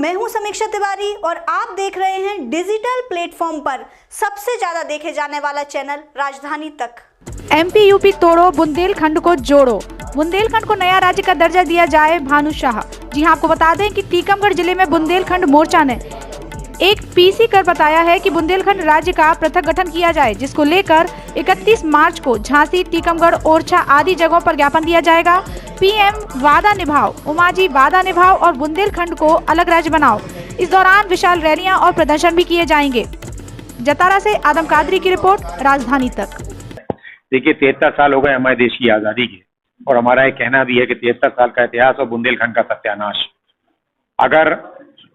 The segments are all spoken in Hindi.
मैं हूं समीक्षा तिवारी और आप देख रहे हैं डिजिटल प्लेटफॉर्म पर सबसे ज्यादा देखे जाने वाला चैनल राजधानी तक। एमपी यूपी तोड़ो, बुंदेलखंड को जोड़ो। बुंदेलखंड को नया राज्य का दर्जा दिया जाए, भानु शाह। जी हां, आपको बता दें कि टीकमगढ़ जिले में बुंदेलखंड मोर्चा ने एक पीसी कर बताया है कि बुंदेलखंड राज्य का पृथक गठन किया जाए, जिसको लेकर 31 मार्च को झांसी, टीकमगढ़, ओरछा आदि जगहों पर ज्ञापन दिया जाएगा। पीएम वादा निभाओ, उमाजी वादा निभाओ और बुंदेलखंड को अलग राज्य बनाओ। इस दौरान विशाल रैलियां और प्रदर्शन भी किए जाएंगे। जतारा से आदम कादरी की रिपोर्ट, राजधानी तक। देखिए, 73 साल हो गए हमारे देश की आजादी के, और हमारा एक कहना भी है कि 73 साल का इतिहास और बुंदेलखंड का सत्यानाश। अगर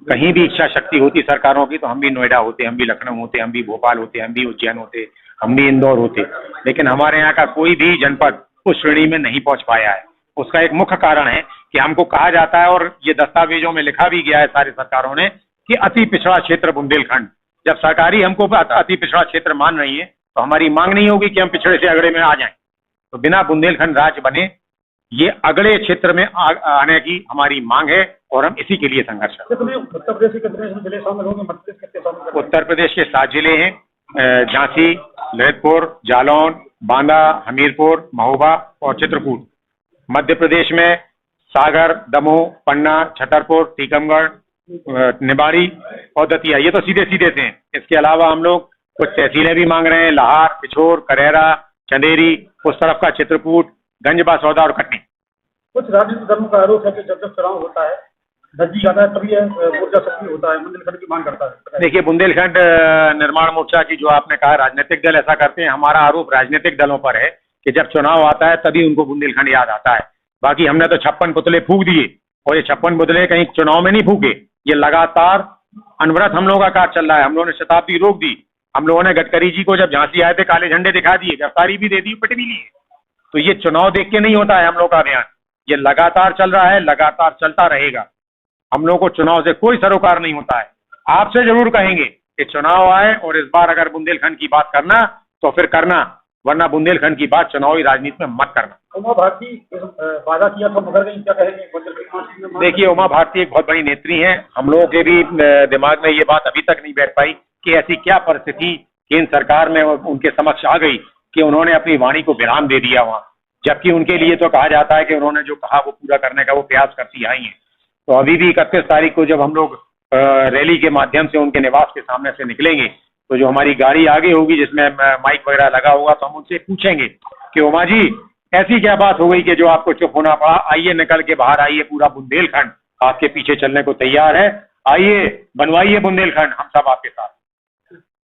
कहीं भी इच्छा शक्ति होती सरकारों की तो हम भी नोएडा होते, हम भी लखनऊ होते, हम भी भोपाल होते, हम भी उज्जैन होते, हम भी इंदौर होते, लेकिन हमारे यहाँ का कोई भी जनपद उस श्रेणी में नहीं पहुंच पाया है। उसका एक मुख्य कारण है कि हमको कहा जाता है, और ये दस्तावेजों में लिखा भी गया है सारी सरकारों ने, कि अति पिछड़ा क्षेत्र बुंदेलखंड। जब सरकारी हमको अति पिछड़ा क्षेत्र मान रही है तो हमारी मांग नहीं होगी कि हम पिछड़े से अगड़े में आ जाएं। तो बिना बुंदेलखंड राज्य बने ये अगले क्षेत्र में आने की हमारी मांग है, और हम इसी के लिए संघर्ष कर रहे हैं। उत्तर प्रदेश के 7 जिले हैं, झांसी, ललितपुर, जालौन, बांदा, हमीरपुर, महोबा और चित्रकूट। मध्य प्रदेश में सागर, दमोह, पन्ना, छतरपुर, टीकमगढ़, निवाड़ी और दतिया। ये तो सीधे सीधे थे। इसके अलावा हम लोग कुछ तहसीलें भी मांग रहे हैं, लाहार, पिछोर, करेरा, चंदेरी, उस तरफ का चित्रकूट, गंजबा, सौदा और कटनी। कुछ राजनीतिक दलों का आरोप है कि जब चुनाव होता है धज्जी आता है तभी मोर्चा सक्रिय होता है, बुंदेलखंड की मांग करता है। देखिए, बुंदेलखंड निर्माण मोर्चा की जो आपने कहा राजनीतिक दल ऐसा करते हैं, हमारा आरोप राजनीतिक दलों पर है कि जब चुनाव आता है तभी उनको बुंदेलखंड याद आता है। बाकी हमने तो 56 पुतले फूंक दिए, और ये 56 पुतले कहीं चुनाव में नहीं फूके। ये लगातार अनवरत हम लोगों का कार्य चल रहा है। हम लोगों ने शताब्दी रोक दी, हम लोगों ने गडकरी जी को जब झांसी आए थे काले झंडे दिखा दिए, गिरफ्तारी भी दे दी, पिट भी ली। तो ये चुनाव देख के नहीं होता है हम लोग का अभियान, ये लगातार चल रहा है, लगातार चलता रहेगा। हम लोग को चुनाव से कोई सरोकार नहीं होता है। आपसे जरूर कहेंगे कि चुनाव आए और इस बार अगर बुंदेलखंड की बात करना तो फिर करना, वरना बुंदेलखंड की बात चुनावी राजनीति में मत करना। उमा भारती वादा किया था मगर क्या कहेंगे? देखिए, उमा भारती एक बहुत बड़ी नेत्री है। हम लोगों के भी दिमाग में ये बात अभी तक नहीं बैठ पाई कि ऐसी क्या परिस्थिति केंद्र सरकार में उनके समक्ष आ गई कि उन्होंने अपनी वाणी को विराम दे दिया वहां, जबकि उनके लिए तो कहा जाता है कि उन्होंने जो कहा वो पूरा करने का वो प्रयास करती आई है। तो अभी भी 31 तारीख को जब हम लोग रैली के माध्यम से उनके निवास के सामने से निकलेंगे, तो जो हमारी गाड़ी आगे होगी जिसमें माइक वगैरह लगा होगा, तो हम उनसे पूछेंगे कि उमा जी ऐसी क्या बात हो गई कि जो आपको चुप होना पड़ा? आइए, निकल के बाहर आइए, पूरा बुंदेलखंड आपके पीछे चलने को तैयार है। आइए, बनवाइए बुंदेलखंड, हम सब आपके साथ।